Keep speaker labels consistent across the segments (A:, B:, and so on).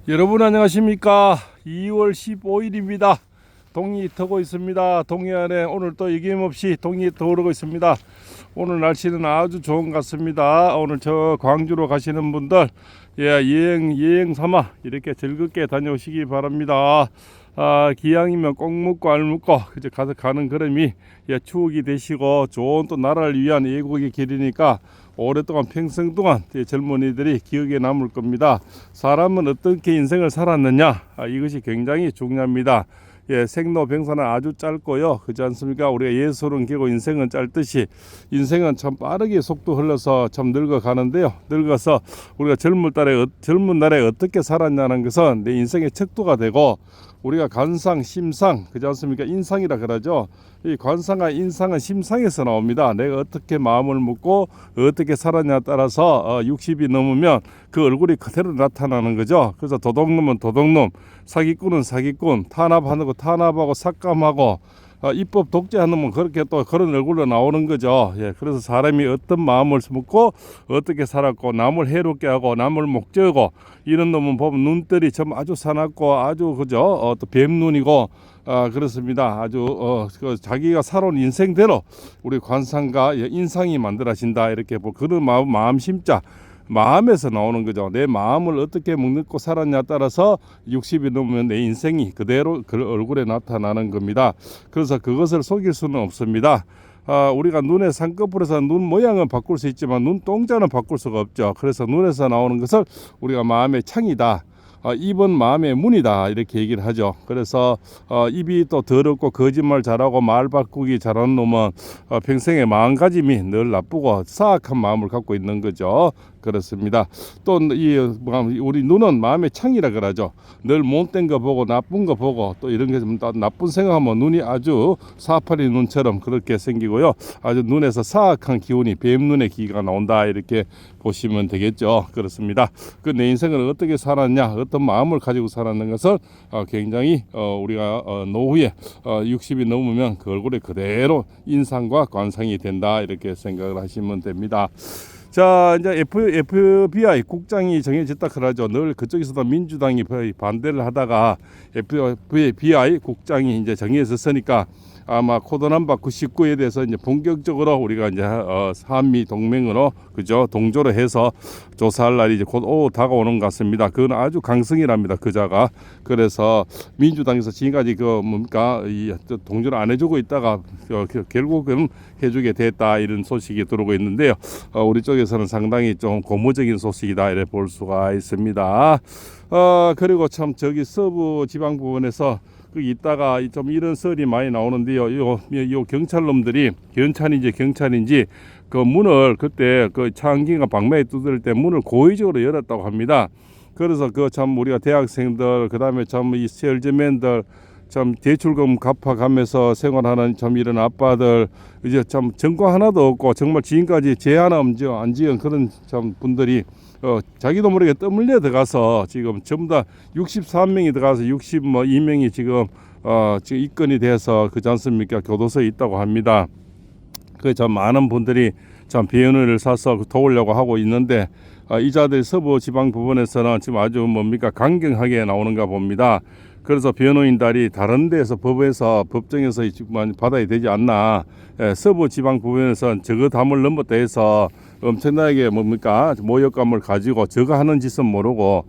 A: 여러분 안녕하십니까? 2월 15일입니다. 동이 트고 있습니다. 동해안에 오늘 또 이김없이 동이 떠오르고 있습니다. 오늘 날씨는 아주 좋은 것 같습니다. 오늘 저 광주로 가시는 분들 여행 삼아 이렇게 즐겁게 다녀오시기 바랍니다. 기왕이면 꼭 묵고 알 묵고 그저 가서 가는 걸음이 추억이 되시고 좋은 또 나라를 위한 애국의 길이니까 오랫동안 평생 동안 젊은이들이 기억에 남을 겁니다. 사람은 어떻게 인생을 살았느냐, 이것이 굉장히 중요합니다. 생로병사는 아주 짧고요. 그렇지 않습니까? 우리가 예술은 길고 인생은 짧듯이 인생은 참 빠르게 속도 흘러서 참 늙어가는데요. 늙어서 우리가 젊은 날에 어떻게 살았냐는 것은 내 인생의 척도가 되고, 우리가 관상, 심상, 그렇지 않습니까? 인상이라 그러죠. 이 관상과 인상은 심상에서 나옵니다. 내가 어떻게 마음을 먹고 어떻게 살았냐에 따라서 60이 넘으면 그 얼굴이 그대로 나타나는 거죠. 그래서 도둑놈은 도둑놈, 사기꾼은 사기꾼, 탄압하는 거 탄압하고 삭감하고 입법 독재하는 놈은 그렇게 또 그런 얼굴로 나오는 거죠. 그래서 사람이 어떤 마음을 먹고 어떻게 살았고 남을 해롭게 하고 남을 목죄고 이런 놈은 보면 눈들이 좀 아주 사납고 아주 그죠. 또 뱀눈이고 그렇습니다. 아주 자기가 살아온 인생대로 우리 관상과 인상이 만들어진다 이렇게 그런 마음 심자. 마음에서 나오는 거죠. 내 마음을 어떻게 먹고 살았냐에 따라서 60이 넘으면 내 인생이 그대로 그 얼굴에 나타나는 겁니다. 그래서 그것을 속일 수는 없습니다. 우리가 눈의 쌍꺼풀에서 눈 모양은 바꿀 수 있지만 눈동자는 바꿀 수가 없죠. 그래서 눈에서 나오는 것을 우리가 마음의 창이다, 입은 마음의 문이다 이렇게 얘기를 하죠. 그래서 입이 또 더럽고 거짓말 잘하고 말 바꾸기 잘하는 놈은 평생의 마음가짐이 늘 나쁘고 사악한 마음을 갖고 있는 거죠. 그렇습니다. 또 우리 눈은 마음의 창이라 그러죠. 늘 못된 거 보고 나쁜 거 보고 또 이런 게 좀 나쁜 생각하면 눈이 아주 사파리 눈처럼 그렇게 생기고요. 아주 눈에서 사악한 기운이 뱀눈의 기가 나온다 이렇게 보시면 되겠죠. 그렇습니다. 그 내 인생을 어떻게 살았냐, 어떤 마음을 가지고 살았는 것을 굉장히 우리가 노후에 60이 넘으면 그 얼굴에 그대로 인상과 관상이 된다 이렇게 생각을 하시면 됩니다. 자, 이제 FBI 국장이 정해졌다 그러죠. 늘 그쪽에서도 민주당이 반대를 하다가 FBI 국장이 이제 정해졌으니까 아마 코드 넘버 99에 대해서 이제 본격적으로 우리가 이제 한미 동맹으로 그죠 동조를 해서 조사할 날이 이제 곧 다가오는 것 같습니다. 그건 아주 강성이랍니다. 그자가. 그래서 민주당에서 지금까지 이 동조를 안 해주고 있다가 결국은 해주게 됐다 이런 소식이 들어오고 있는데요. 우리 쪽에서는 상당히 좀 고무적인 소식이다 이렇게 볼 수가 있습니다. 그리고 참 저기 서부 지방 부분에서 있다가 좀 이런 썰이 많이 나오는데요. 요 경찰놈들이 경찰인지 그 문을 그때 그 차은기가 방매에 두들 때 문을 고의적으로 열었다고 합니다. 그래서 그 참 우리가 대학생들 그다음에 참 이 셀즈맨들 참 대출금 갚아가면서 생활하는 참 이런 아빠들 이제 참 전과 하나도 없고 정말 지금까지 죄 하나 안 지은 그런 참 분들이 자기도 모르게 떠밀려 들어가서 지금 전부 다 63명이 들어가서 62명이 지금 입건이 돼서 그렇지 않습니까? 교도소에 있다고 합니다. 그 참 많은 분들이 참 변호인을 사서 도우려고 하고 있는데 이자들 서부 지방 부분에서는 지금 아주 강경하게 나오는가 봅니다. 그래서 변호인들이 다른 데서 법정에서 받아야 되지 않나. 서부 지방 부분에서는 저거 담을 넘었다 해서 엄청나게 모욕감을 가지고 저거 하는 짓은 모르고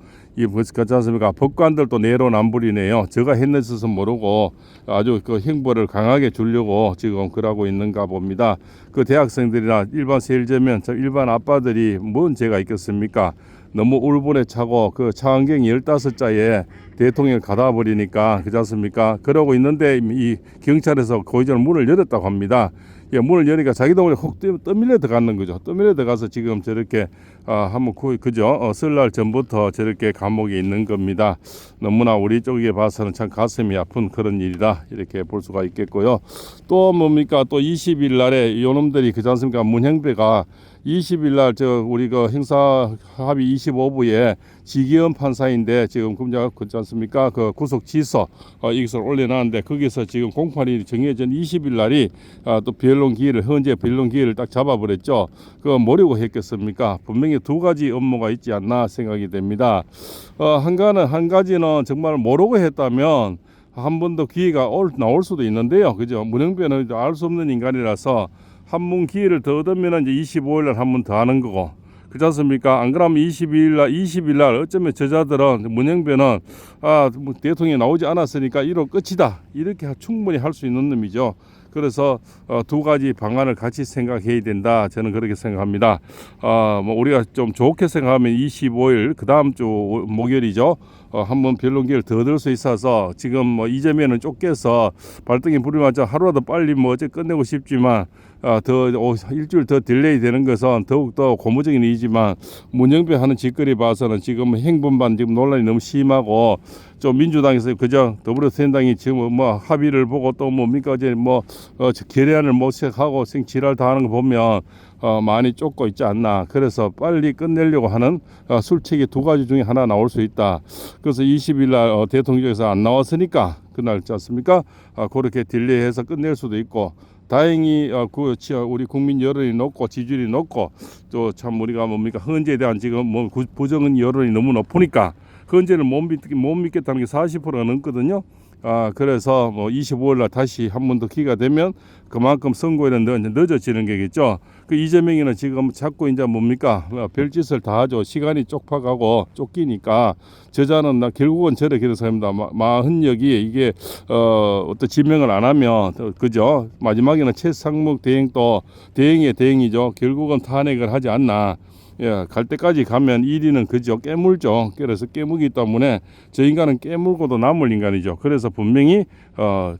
A: 그렇지 않습니까? 법관들도 내로남불이네요. 저가 했는 짓은 모르고 아주 그 형벌을 강하게 주려고 지금 그러고 있는가 봅니다. 그 대학생들이나 일반 세일제면 일반 아빠들이 뭔 죄가 있겠습니까? 너무 울분에 차고 그 차안경 15자에 대통령을 가다 버리니까 그렇지 않습니까? 그러고 있는데 이 경찰에서 고의적으로 문을 열었다고 합니다. 문을 여니까 자기도 모르게 혹 떠밀려 들어가는 거죠. 떠밀려 들어가서 지금 저렇게 한번 그죠? 설날 전부터 저렇게 감옥에 있는 겁니다. 너무나 우리 쪽에 봐서는 참 가슴이 아픈 그런 일이다 이렇게 볼 수가 있겠고요. 또 또 20일 날에 요놈들이 그렇지 않습니까? 문형배가 20일 날 우리 그 형사 합의 25부에 지기현 판사인데 지금 금자 그렇지 않습니까? 그 구속 취소 이것을 올려놨는데 거기서 지금 공판이 정해진 20일 날이 또 변론 기일을 헌재 변론 기일을 딱 잡아버렸죠. 그거 뭐라고 했겠습니까? 분명히 두 가지 업무가 있지 않나 생각이 됩니다. 한 가지는 정말 모르고 했다면 한 번 더 기회가 나올 수도 있는데요. 그죠? 문영배는 알 수 없는 인간이라서 한 번 기회를 더 얻으면 이제 25일 날 한 번 더 하는 거고. 그렇지 않습니까? 안 그러면 20일 날 어쩌면 저자들은 문영배는 뭐 대통령이 나오지 않았으니까 이로 끝이다. 이렇게 충분히 할 수 있는 놈이죠. 그래서 두 가지 방안을 같이 생각해야 된다. 저는 그렇게 생각합니다. 뭐 우리가 좀 좋게 생각하면 25일 그 다음 주 목요일이죠. 한번 변론기를 더 들 수 있어서 지금 뭐 이재명은 쫓겨서 발등에 불이 맞자 하루라도 빨리 뭐 어째 끝내고 싶지만 더 일주일 더 딜레이 되는 것은 더욱더 고무적인 일이지만 문영배 하는 짓거리 봐서는 지금 행분반 지금 논란이 너무 심하고 좀 민주당에서 그저 더불어민주당이 지금 뭐 합의를 보고 또 뭡니까 이제 뭐 결의안을 모색하고 생지랄 다 하는 거 보면 많이 쫓고 있지 않나. 그래서 빨리 끝내려고 하는 술책이 두 가지 중에 하나 나올 수 있다. 그래서 20일 날 대통령에서 안 나왔으니까 그날 있지 않습니까? 그렇게 딜레이해서 끝낼 수도 있고 다행히 우리 국민 여론이 높고 지지율이 높고 또 참 우리가 뭡니까 헌재에 대한 지금 뭐 부정은 여론이 너무 높으니까 헌재를 못 믿겠다는 게 40%가 넘거든요. 그래서 뭐 25일 날 다시 한 번 더 기회가 되면 그만큼 선거에는 늦어지는 게겠죠. 그 이재명이는 지금 자꾸 이제 뭡니까 별짓을 다 하죠. 시간이 쪽파가고 쫓기니까 저자는 결국은 저래 그래서입니다. 마흔역이 이게 어떤 지명을 안 하면 그죠. 마지막에는 최상목 대행도 대행의 대행이죠. 결국은 탄핵을 하지 않나. 예, 갈 때까지 가면 1위는 그죠. 깨물죠. 그래서 깨무기 때문에 저 인간은 깨물고도 남을 인간이죠. 그래서 분명히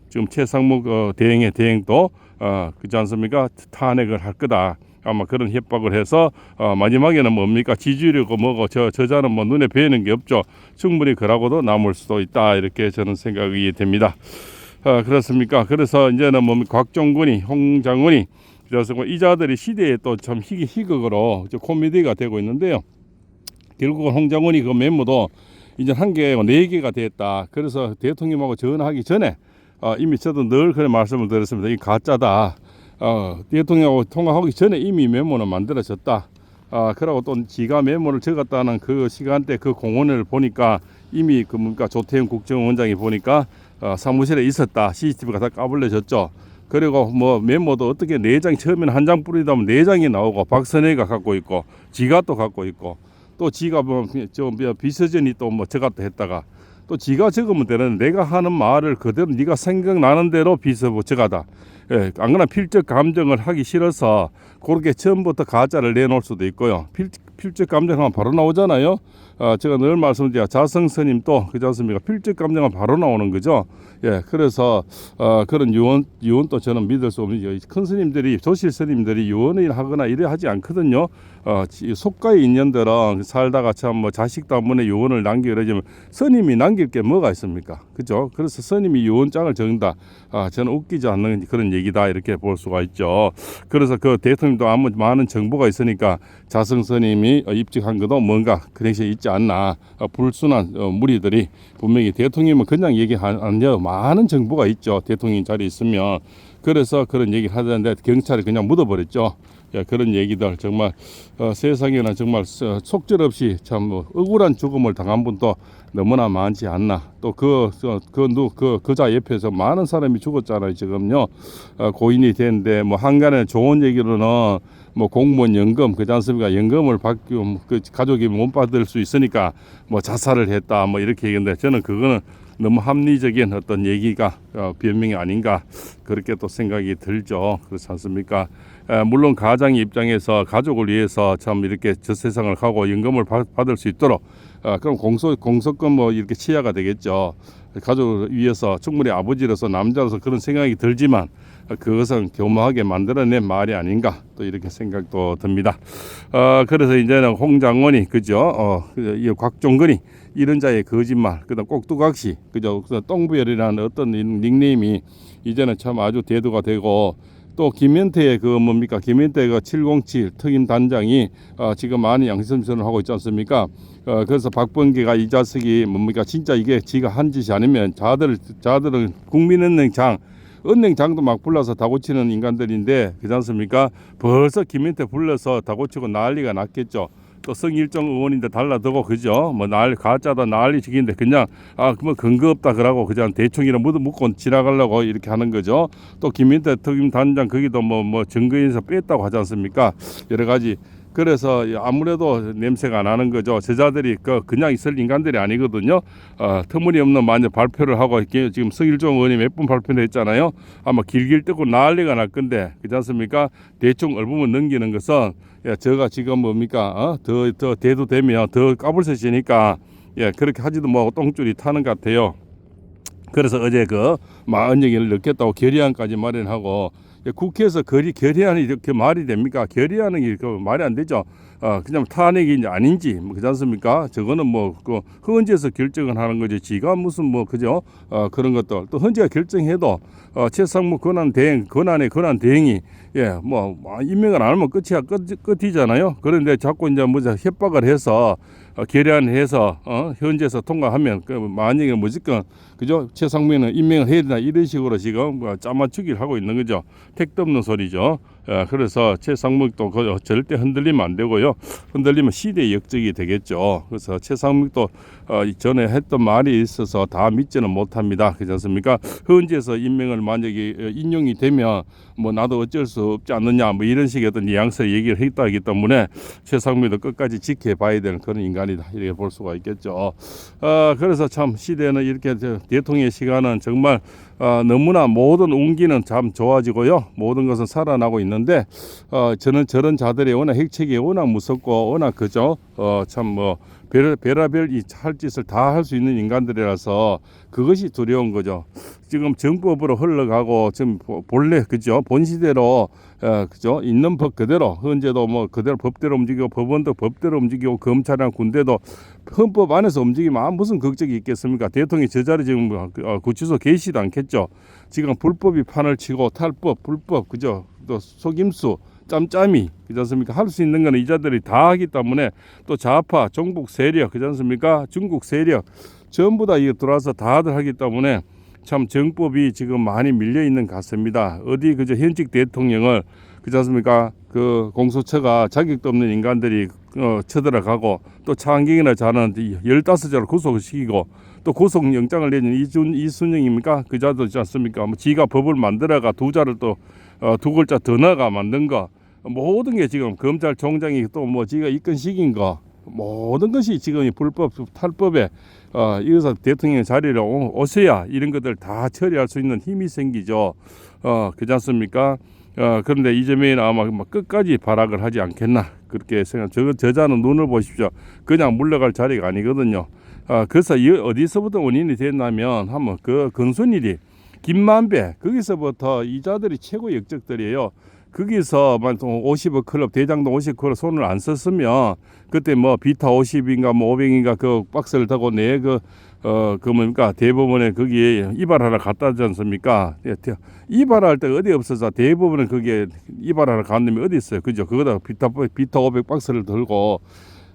A: 지금 최상목 대행의 대행도 그렇지 않습니까? 탄핵을 할 거다. 아마 그런 협박을 해서 마지막에는 뭡니까 지지율이고 뭐고 저자는 뭐 눈에 뵈는 게 없죠. 충분히 그러고도 남을 수도 있다. 이렇게 저는 생각이 됩니다. 그렇습니까? 그래서 이제는 뭡니까 곽종근이 홍장훈이 그래서 이자들이 시대에 또 참 희극으로 코미디가 되고 있는데요. 결국은 홍장훈이 그 메모도 이제 한 개가 4개가 됐다. 그래서 대통령하고 전화하기 전에 이미 저도 늘 그런 말씀을 드렸습니다. 이 가짜다. 대통령하고 통화하기 전에 이미 메모는 만들어졌다. 그러고 또 지가 메모를 적었다는 그 시간대 그 공원을 보니까 이미 그 뭔가 조태현 국정원장이 보니까 사무실에 있었다. CCTV가 다 까불려졌죠. 그리고 뭐 메모도 어떻게 4장 처음에는 한 장 뿌리다면 4장이 나오고 박선혜가 갖고 있고 지가 또 갖고 있고 또 지가 뭐 비서전이 또 뭐 저것도 했다가 또 지가 적으면 되는데 내가 하는 말을 그대로 네가 생각나는 대로 비서 적하다. 예, 안 그러나 필적 감정을 하기 싫어서 그렇게 처음부터 가짜를 내놓을 수도 있고요. 필적 감정하면 바로 나오잖아요. 제가 늘 말씀드려 자성 스님도 그렇지 않습니까? 필적 감정은 바로 나오는 거죠. 예, 그래서 그런 유언도 저는 믿을 수 없는 큰 스님들이 조실 스님들이 유언을 하거나 이래 하지 않거든요. 속가의 인연들은 살다가 참 뭐 자식 때문에 유언을 남기고 그러지만 스님이 남길 게 뭐가 있습니까? 그죠? 그래서 스님이 유언장을 적는다. 저는 웃기지 않는 그런 얘기다 이렇게 볼 수가 있죠. 그래서 그 대통령도 아무 많은 정보가 있으니까 자성 스님이 입직한 것도 뭔가 그 당시에 있지 않나. 불순한 무리들이 분명히 대통령은 그냥 얘기 안 해요. 많은 정보가 있죠. 대통령 자리에 있으면. 그래서 그런 얘기를 하던데 경찰이 그냥 묻어버렸죠. 예, 그런 얘기들 정말 세상에는 정말 속절없이 참 억울한 죽음을 당한 분도 너무나 많지 않나. 또 그자 옆에서 많은 사람이 죽었잖아요. 지금요 고인이 됐는데 뭐 한간에 좋은 얘기로는 뭐 공무원 연금 그렇지 않습니까? 연금을 받고 그 가족이 못 받을 수 있으니까 뭐 자살을 했다 뭐 이렇게 얘기했는데 저는 그거는 너무 합리적인 어떤 얘기가 변명이 아닌가 그렇게 또 생각이 들죠. 그렇지 않습니까? 물론 가장의 입장에서 가족을 위해서 참 이렇게 저 세상을 가고 연금을 받을 수 있도록 그럼 공소권 뭐 이렇게 취하가 되겠죠. 가족을 위해서 충분히 아버지로서 남자로서 그런 생각이 들지만 그것은 교묘하게 만들어낸 말이 아닌가 또 이렇게 생각도 듭니다. 그래서 이제는 홍장원이 그죠? 이 곽종근이 이런 자의 거짓말, 그다음 꼭두각시, 그죠? 똥부열이라는 어떤 닉네임이 이제는 참 아주 대두가 되고 또 김현태의 그 뭡니까 김현태 그 707 특임 단장이 지금 많이 양심선언을 하고 있지 않습니까? 그래서 박범계가 이 자식이 뭡니까 진짜 이게 지가 한 짓이 아니면 자들은 은행장도 막 불러서 다 고치는 인간들인데 그렇지 않습니까? 벌써 김현태 불러서 다 고치고 난리가 났겠죠. 또 성일정 의원인데 달라두고 그죠? 뭐 가짜다 난리치기인데 그냥 뭐 근거 없다 그러고 그냥 대충 이런 묻고 지나가려고 이렇게 하는 거죠. 또 김민태 특임 단장 거기도 뭐 증거에서 뺐다고 하지 않습니까? 여러 가지. 그래서 아무래도 냄새가 나는 거죠. 제자들이 그냥 있을 인간들이 아니거든요. 터무니없는 만약 발표를 하고 지금 성일종 의원이 몇 번 발표를 했잖아요. 아마 길길 뜨고 난리가 날 건데 그렇지 않습니까? 대충 얼부면 넘기는 것은 저가 지금 뭡니까? 더 대도 되면 더 까불새지니까 그렇게 하지도 못하고 똥줄이 타는 것 같아요. 그래서 어제 그 마흔여기를 넣겠다고 결의안까지 마련하고 국회에서 결의안이 이렇게 말이 됩니까? 결의안은 그 말이 안 되죠. 그냥 탄핵인지 아닌지 그렇지 않습니까? 저거는 뭐 그 헌재에서 결정을 하는 거지. 지가 무슨 뭐 그죠? 그런 것들 또 헌재가 결정해도 최상무 권한 대행이 뭐 임명을 안 하면 끝이잖아요. 그런데 자꾸 이제 뭐 협박을 해서 결의안해서 현재에서 통과하면 만약에 무조건 그죠? 최상무는 임명을 해야 된다 이런 식으로 지금 짜맞추기를 하고 있는 거죠. 택도 없는 소리죠. 그래서 최상무도 절대 흔들리면 안 되고요. 흔들리면 시대의 역적이 되겠죠. 그래서 최상무도 전에 했던 말이 있어서 다 믿지는 못합니다. 그렇지 않습니까? 헌재에서 임명을 만약에 인용이 되면 뭐 나도 어쩔 수 없지 않느냐 뭐 이런 식의 어떤 뉘앙스 얘기를 했다기 때문에 최상무도 끝까지 지켜봐야 되는 그런 인간이다 이렇게 볼 수가 있겠죠. 그래서 참 시대는 이렇게 대통령의 시간은 정말 너무나 모든 운기는 참 좋아지고요. 모든 것은 살아나고 있는데 저는 저런 자들의 워낙 핵책이 워낙 무섭고 워낙 그죠. 참 뭐 별의별 할 짓을 다 할 수 있는 인간들이라서 그것이 두려운 거죠. 지금 정법으로 흘러가고 지금 본래 그죠 본시대로 그죠 있는 법 그대로 헌재도 뭐 그대로 법대로 움직이고 법원도 법대로 움직이고 검찰이나 군대도 헌법 안에서 움직이면 무슨 걱정이 있겠습니까? 대통령이 저 자리 지금 구치소 계시도 않겠죠. 지금 불법이 판을 치고 탈법 불법 그죠 또 속임수 짬짬이 그렇지 않습니까? 할 수 있는 거는 이자들이 다 하기 때문에 또 좌파 종북 세력 그렇지 않습니까? 중국 세력 전부 다 이거 들어와서 다들 하기 때문에 참 정법이 지금 많이 밀려 있는 것 같습니다. 어디 그저 현직 대통령을 그렇지 않습니까? 그 공소처가 자격도 없는 인간들이 쳐들어가고 또 차은경이나 자는 15자를 구속시키고 또 구속영장을 내는 이순영입니까? 그 자도 있지 않습니까? 뭐 지가 법을 만들어가 두 자를 또 두 글자 더 넣어가 만든 거 모든 게 지금 검찰총장이 또 뭐 지가 이끈식인 거 모든 것이 지금 불법 탈법에 이어서 대통령 자리를 오셔야 이런 것들 다 처리할 수 있는 힘이 생기죠. 그렇지 않습니까? 그런데 이재명이 아마 끝까지 발악을 하지 않겠나 그렇게 생각. 저자는 눈을 보십시오. 그냥 물러갈 자리가 아니거든요. 그래서 어디서부터 원인이 됐냐면 한번 그 근순일이 김만배 거기서부터 이자들이 최고 역적들이에요. 거기서 50억 클럽 대장동 50억 클럽 손을 안 썼으면 그때 뭐 비타 50인가 뭐 500인가 그 박스를 타고 그 뭡니까 대법원에 거기에 이발하러 갔다 하지 않습니까? 이발할 때 어디 없어서 대법원에 거기에 이발하러 간 놈이 어디 있어요? 그죠? 그거다 비타 500 박스를 들고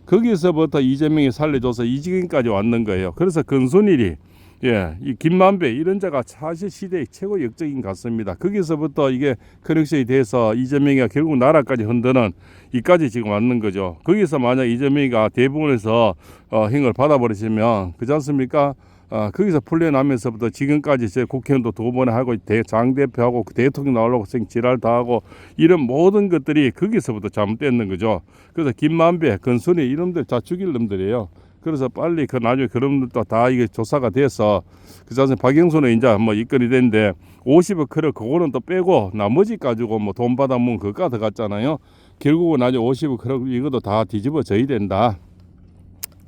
A: 거기서부터 이재명이 살려줘서 이 지경까지 왔는 거예요. 그래서 근순일이 이 김만배 이런 자가 사실 시대의 최고 역적인 것 같습니다. 거기서부터 이게 커넥션이 돼서 이재명이가 결국 나라까지 흔드는 이까지 지금 왔는 거죠. 거기서 만약 이재명이가 대법원에서 형을 받아버리시면 그렇지 않습니까? 거기서 풀려나면서부터 지금까지 제 국회의원도 2번 하고 장대표하고 대통령 나오려고 지랄 다 하고 이런 모든 것들이 거기서부터 잘못됐는 거죠. 그래서 김만배, 건순이 이놈들 다 죽일 놈들이에요. 그래서 빨리 나중에 그런 것도 다 이게 조사가 돼서 그래서 박영수는 이제 뭐 입건이 됐는데 50억 그래 그거는 또 빼고 나머지 가지고 뭐 돈 받아먹은 그거가 더 갔잖아요. 결국은 나중에 50억 그래 이것도 다 뒤집어져야 된다.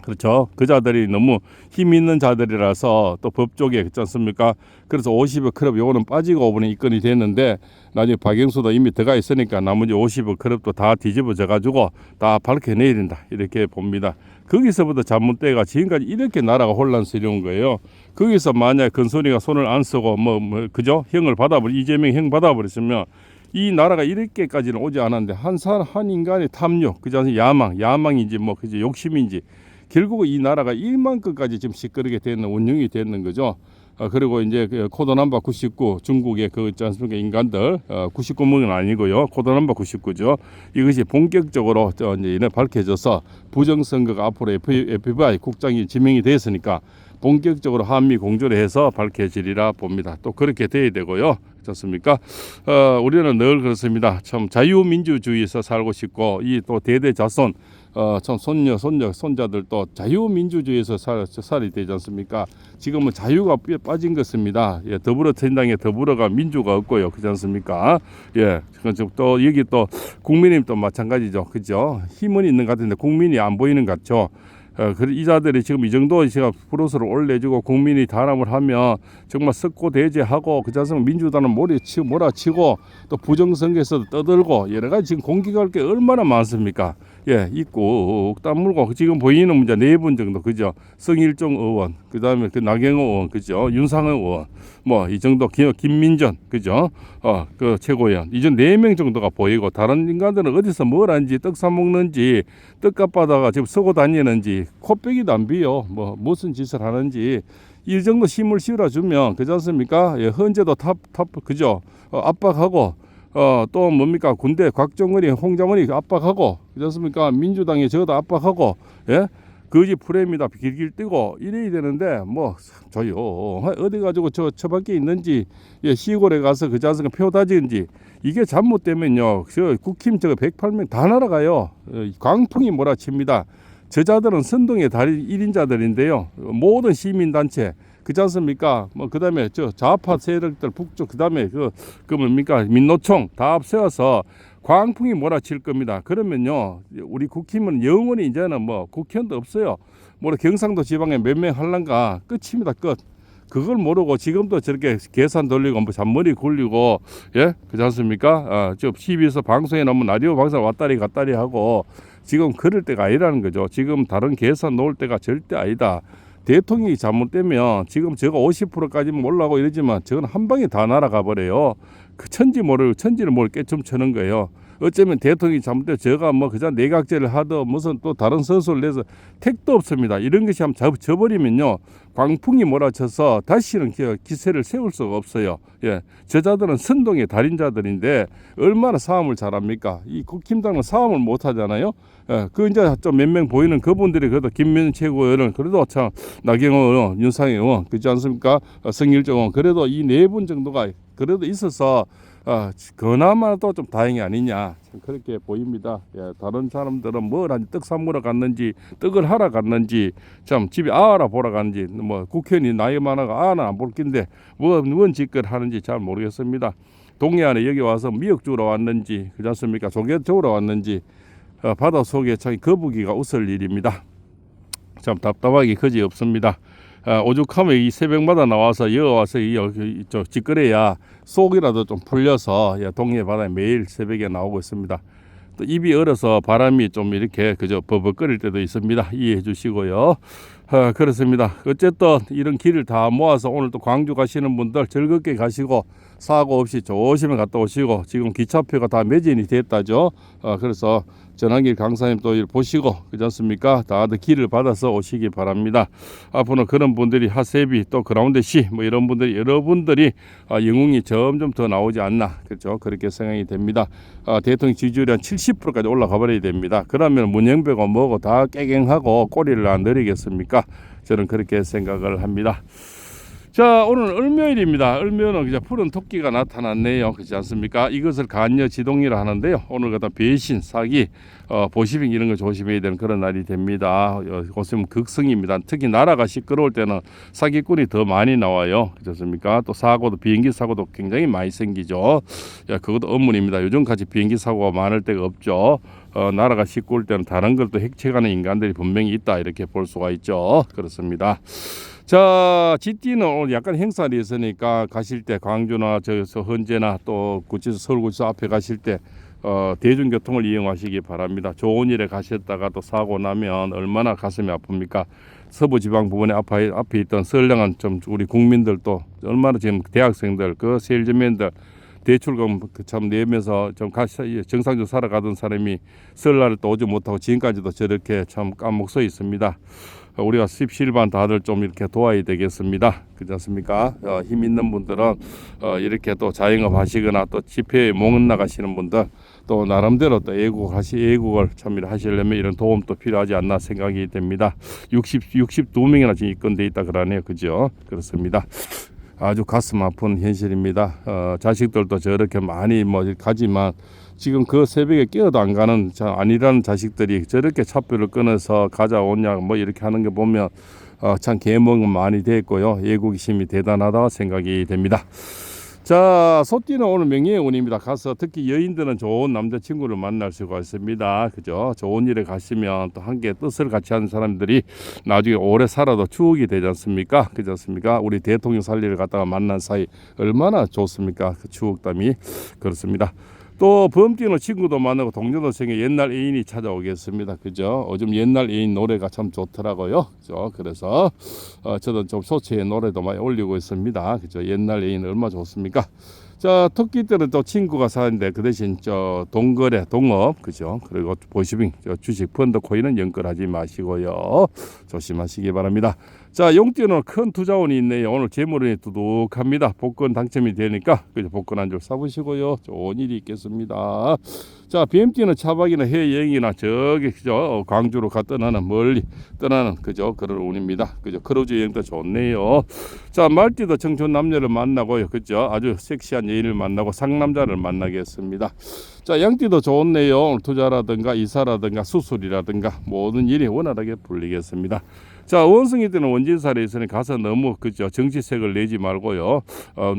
A: 그렇죠. 그 자들이 너무 힘 있는 자들이라서 또 법조계 그렇지 않습니까? 그래서 50억 클럽 요거는 빠지고 5분에 입건이 됐는데 나중에 박영수도 이미 들어가 있으니까 나머지 50억 클럽도 다 뒤집어져 가지고 다 밝혀내야 된다 이렇게 봅니다. 거기서부터 잘못돼가 지금까지 이렇게 나라가 혼란스러운 거예요. 거기서 만약 근소리가 손을 안 쓰고 그죠? 형을 받아버리 이재명 형 받아버렸으면 이 나라가 이렇게까지는 오지 않았는데 한 인간의 탐욕, 그저 야망인지 뭐 그저 욕심인지 결국 이 나라가 일만큼까지 지금 시끄럽게 되는 운영이 되는 거죠. 그리고 이제 그 코도남바 99 중국의 그 있지 않습니까 인간들 99명은 아니고요 코도남바 99죠. 이것이 본격적으로 이제 이내 밝혀져서 부정선거가 앞으로 FBI 국장이 지명이 됐으니까 본격적으로 한미 공조를 해서 밝혀지리라 봅니다. 또 그렇게 돼야 되고요. 그렇습니까? 우리는 늘 그렇습니다. 참 자유민주주의에서 살고 싶고 이 또 대대자손 참 손자들도 자유민주주의에서 살이 되지 않습니까? 지금은 자유가 빠진 것입니다. 예, 더불어진당에 더불어가 민주가 없고요, 그렇지 않습니까? 예, 또 여기 또 국민의힘 또 마찬가지죠, 그죠? 힘은 있는 것 같은데 국민이 안 보이는 것 같죠. 이 자들이 지금 이 정도 제가 프로스를 올려주고 국민이 단합을 하면 정말 석고대죄하고 그자서 민주당은 몰아치고 또 부정선거에서도 떠들고 여러 가지 지금 공격할 게 얼마나 많습니까? 예, 있고 땀물고 지금 보이는 문제 4분 정도 그죠? 성일종 의원, 그다음에 그 나경원 의원, 그죠? 윤상현 의원, 뭐 이 정도 김민전, 그죠? 그 최고위원 이제 4명 정도가 보이고 다른 인간들은 어디서 뭘 하는지 떡 사 먹는지 떡값 받아가 지금 쓰고 다니는지 코빼기도 안 비요. 뭐 무슨 짓을 하는지 이 정도 힘을 실어주면 그렇지 않습니까? 예, 헌재도 탑 그죠? 압박하고. 또 뭡니까 군대 곽정은이 홍장원이 압박하고 그렇지 않습니까 민주당이 저도 압박하고 예 거지 프레임이다 길길 뜨고 이래야 되는데 뭐 저요 어디 가지고 저 밖에 있는지 예 시골에 가서 그 자식 표 다지는지 이게 잘못되면요 저 국힘 저거 108명 다 날아가요. 광풍이 몰아칩니다. 저자들은 선동의 달인 1인자들인데요 모든 시민단체 그렇지 않습니까? 뭐 그다음에 저 좌파 세력들 북쪽 그다음에 그 뭡니까 민노총 다 앞세워서 광풍이 몰아칠 겁니다. 그러면요 우리 국힘은 영원히 이제는 뭐 국회의원도 없어요. 뭐 경상도 지방에 몇 명 할란가 끝입니다. 끝. 그걸 모르고 지금도 저렇게 계산 돌리고 뭐 잔머리 굴리고 예 그렇지 않습니까? 저 TV에서 방송에 나오면 라디오 방송 왔다리 갔다리 하고 지금 그럴 때가 아니라는 거죠. 지금 다른 계산 놓을 때가 절대 아니다. 대통령이 잘못되면 지금 저거 50%까지는 올라가고 이러지만 저건 한 방에 다 날아가 버려요. 그 천지를 모를 깨좀 쳐는 거예요. 어쩌면 대통령이 잘못되면 저가 뭐 그저 내각제를 하든 무슨 또 다른 서술을 내서 택도 없습니다. 이런 것이 한번 져버리면요 광풍이 몰아쳐서 다시는 기세를 세울 수가 없어요. 예, 저자들은 선동의 달인자들인데 얼마나 싸움을 잘합니까? 이 국힘당은 싸움을 못하잖아요. 예, 그 이제 좀 몇 명 보이는 그분들이 그래도 김민현 최고위원은 그래도 참 나경원 의원, 윤상현 의원 그렇지 않습니까? 성일정 의원 그래도 이 4분 정도가 그래도 있어서 그나마도 좀 다행이 아니냐 그렇게 보입니다. 예, 다른 사람들은 뭘 하는지 떡 사먹으러 갔는지 떡을 하러 갔는지 참 집에 알아보러 갔는지 뭐 국회의원이 나이 많아가 안 볼 낀데 뭔 짓걸 하는지 잘 모르겠습니다. 동해안에 여기 와서 미역 주러 왔는지 그렇지 않습니까? 조개 주러 왔는지 바다 속에 참 거북이가 웃을 일입니다. 참 답답하기 그지 없습니다. 오죽하면 이 새벽마다 나와서 여와서 저 짓거려야 속이라도 좀 풀려서 동해 바다에 매일 새벽에 나오고 있습니다. 또 입이 얼어서 바람이 좀 이렇게 그저 버벅거릴 때도 있습니다. 이해해 주시고요. 그렇습니다. 어쨌든 이런 길을 다 모아서 오늘 또 광주 가시는 분들 즐겁게 가시고 사고 없이 조심히 갔다 오시고 지금 기차표가 다 매진이 됐다죠. 그래서 전환길 강사님 또 보시고 그렇지 않습니까? 다들 길을 받아서 오시기 바랍니다. 앞으로는 그런 분들이 하세비 또 그라운드시 뭐 이런 분들이 여러분들이 영웅이 점점 더 나오지 않나 그렇죠? 그렇게 생각이 됩니다. 대통령 지지율이 한 70%까지 올라가 버려야 됩니다. 그러면 문영배고 뭐고 다 깨갱하고 꼬리를 안 내리겠습니까? 저는 그렇게 생각을 합니다. 자 오늘 을묘일입니다. 을묘는 그냥 푸른 토끼가 나타났네요. 그렇지 않습니까? 이것을 간여지동이라 하는데요. 오늘 같은 배신, 사기, 보시빙 이런 거 조심해야 되는 그런 날이 됩니다. 곳은 극성입니다. 특히 나라가 시끄러울 때는 사기꾼이 더 많이 나와요. 그렇습니까? 또 사고도 비행기 사고도 굉장히 많이 생기죠. 그것도 업무입니다. 요즘같이 비행기 사고가 많을 때가 없죠. 나라가 시끄러울 때는 다른 걸 또 핵체하는 인간들이 분명히 있다 이렇게 볼 수가 있죠. 그렇습니다. 자, GT는 오늘 약간 행사가 있으니까 가실 때 광주나 저기서 헌재나 또 구치소 서울구치소 앞에 가실 때 대중교통을 이용하시기 바랍니다. 좋은 일에 가셨다가 또 사고 나면 얼마나 가슴이 아픕니까? 서부지방 부분에 앞에 있던 선량한 좀 우리 국민들도 얼마나 지금 대학생들 그 세일즈맨들 대출금 참 내면서 좀 정상적으로 살아가던 사람이 설날을 또 오지 못하고 지금까지도 저렇게 참 까먹어 있습니다. 우리가 십시일반 다들 좀 이렇게 도와야 되겠습니다. 그렇지 않습니까? 힘 있는 분들은 이렇게 또 자영업 하시거나 또 집회에 못 나가시는 분들 또 나름대로 또 애국을 참 하시려면 이런 도움도 필요하지 않나 생각이 됩니다. 62명이나 지금 입건돼 있다 그러네요. 그죠? 그렇습니다. 아주 가슴 아픈 현실입니다. 자식들도 저렇게 많이 가지만 지금 그 새벽에 깨어도 안 가는 아니라는 자식들이 저렇게 찻불을 끊어서 가져오냐 이렇게 하는 게 보면 참 계몽은 많이 됐고요. 애국심이 대단하다 생각이 됩니다. 자, 소띠는 오늘 명예의 운입니다. 가서 특히 여인들은 좋은 남자친구를 만날 수가 있습니다. 그죠? 좋은 일에 가시면 또 함께 뜻을 같이 하는 사람들이 나중에 오래 살아도 추억이 되지 않습니까? 그렇지 않습니까? 우리 대통령 살리를 갖다가 만난 사이 얼마나 좋습니까? 그 추억담이 그렇습니다. 또 범띠는 친구도 만나고 동료도 생겨 옛날 애인이 찾아오겠습니다. 그죠? 요즘 옛날 애인 노래가 참 좋더라고요. 그죠? 그래서 저도 좀 소체의 노래도 많이 올리고 있습니다. 그죠? 옛날 애인 얼마나 좋습니까? 자, 토끼 때는 또 친구가 사는데 그 대신 동거래, 동업, 그죠? 그리고 보시빙, 주식, 펀드, 코인은 연결하지 마시고요. 조심하시기 바랍니다. 자, 용띠는 큰 투자원이 있네요. 오늘 재물운이 두둑합니다. 복권 당첨이 되니까 그죠? 복권 한 줄 사보시고요. 좋은 일이 있겠습니다. 자, 뱀띠는 차박이나 해외여행이나 저기 그죠? 광주로 떠나는 멀리 떠나는 그죠? 그런 운입니다. 그죠? 크루즈 여행도 좋네요. 자, 말띠도 청춘 남녀를 만나고요. 그죠? 아주 섹시한 여인을 만나고 상남자를 만나겠습니다. 자, 양띠도 좋네요. 투자라든가 이사라든가 수술이라든가 모든 일이 원활하게 풀리겠습니다. 자, 원숭이들은 원진살에 있으니 가서 너무 그죠? 정치색을 내지 말고요.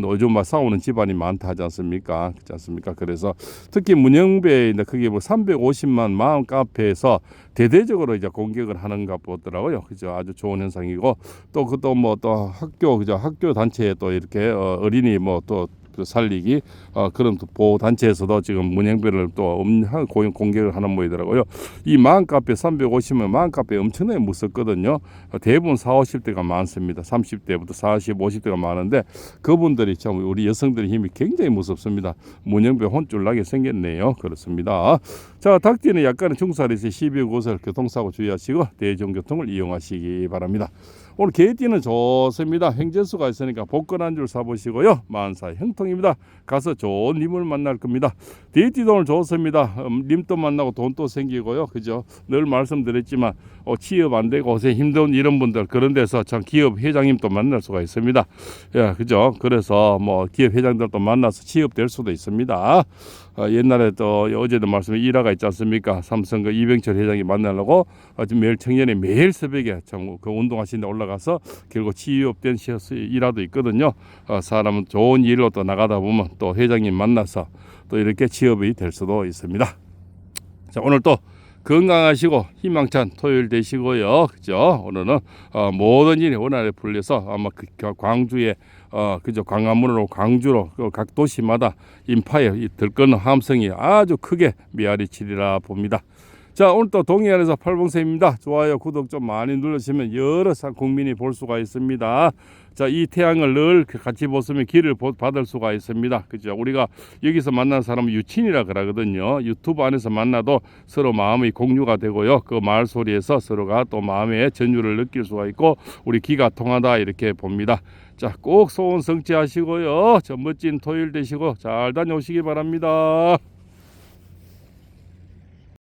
A: 요즘 싸우는 집안이 많다 하지 않습니까? 그렇지 않습니까? 그래서 특히 문영배에 그게 350만 마음 카페에서 대대적으로 이제 공격을 하는가 보더라고요. 그죠? 아주 좋은 현상이고 또 또 학교 그죠? 학교 단체에 또 이렇게 어린이 또 살리기 그런 보호 단체에서도 지금 문영배를 또 공격을 하는 모이더라고요. 이 마음카페 350명 마음카페 엄청나게 무섭거든요. 대부분 40, 50대가 많습니다. 30대부터 40, 50대가 많은데 그분들이 참 우리 여성들의 힘이 굉장히 무섭습니다. 문영배 혼쭐 나게 생겼네요. 그렇습니다. 자, 닭띠는 약간의 중살에서 12곳을 교통사고 주의하시고 대중교통을 이용하시기 바랍니다. 오늘 개띠는 좋습니다. 행재수가 있으니까 복권 한 줄 사보시고요. 만사 형통입니다. 가서 좋은 님을 만날 겁니다. 대띠도 오늘 좋습니다. 님도 만나고 돈도 생기고요. 그죠? 늘 말씀드렸지만 취업 안 되고 요새 힘든 이런 분들 그런 데서 참 기업 회장님도 만날 수가 있습니다. 예, 그죠? 그래서 기업 회장들도 만나서 취업될 수도 있습니다. 옛날에 또 어제도 말씀에 일화가 있지 않습니까? 삼성 그 이병철 회장이 만나려고 지금 매일 청년이 매일 새벽에 참 그 운동하시는 데 올라가서 결국 취업된 일화도 있거든요. 사람은 좋은 일로 또 나가다 보면 또 회장님 만나서 또 이렇게 취업이 될 수도 있습니다. 자, 오늘 또 건강하시고 희망찬 토요일 되시고요. 그죠? 오늘은 모든 일이 원활하게 풀려서 아마 광주에 그죠? 광화문으로 광주로 각 도시마다 인파에 들끓는 함성이 아주 크게 메아리 치리라 봅니다. 자, 오늘 또 동해안에서 팔봉쌤입니다. 좋아요, 구독 좀 많이 눌러주시면 여러 국민이 볼 수가 있습니다. 자, 이 태양을 늘 같이 보시면 길을 받을 수가 있습니다. 그죠? 우리가 여기서 만난 사람은 유친이라 그러거든요. 유튜브 안에서 만나도 서로 마음이 공유가 되고요. 그 말소리에서 서로가 또 마음의 전율을 느낄 수가 있고 우리 기가 통하다 이렇게 봅니다. 자, 꼭 소원 성취하시고요. 저 멋진 토요일 되시고 잘 다녀오시기 바랍니다.